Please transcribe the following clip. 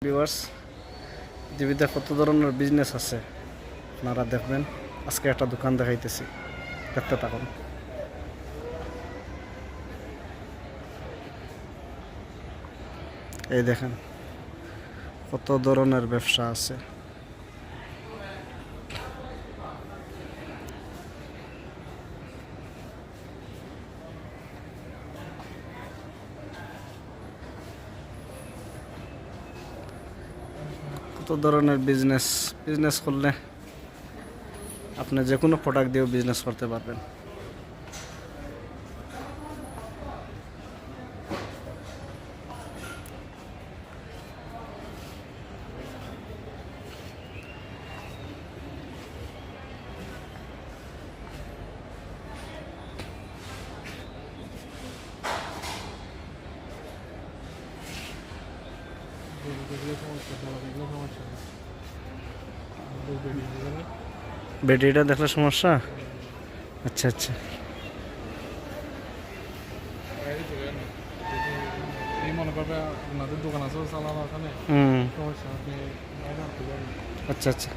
Viewers, পৃথিবীতে কত ধরনের বিজনেস আছে আপনারা দেখবেন। আজকে একটা দোকান দেখাইতেছি, দেখতে থাকুন। এই দেখেন কত ধরনের ব্যবসা আছে। কত ধরনের বিজনেস করলে আপনি যে কোনো প্রোডাক্ট দিয়েও বিজনেস করতে পারবেন। ব্যাটারিটা দেখলে সমস্যা। আচ্ছা আচ্ছা, মনে করবে আপনাদের দোকান আছে চালানো ওখানে সমস্যা, আপনি আচ্ছা আচ্ছা।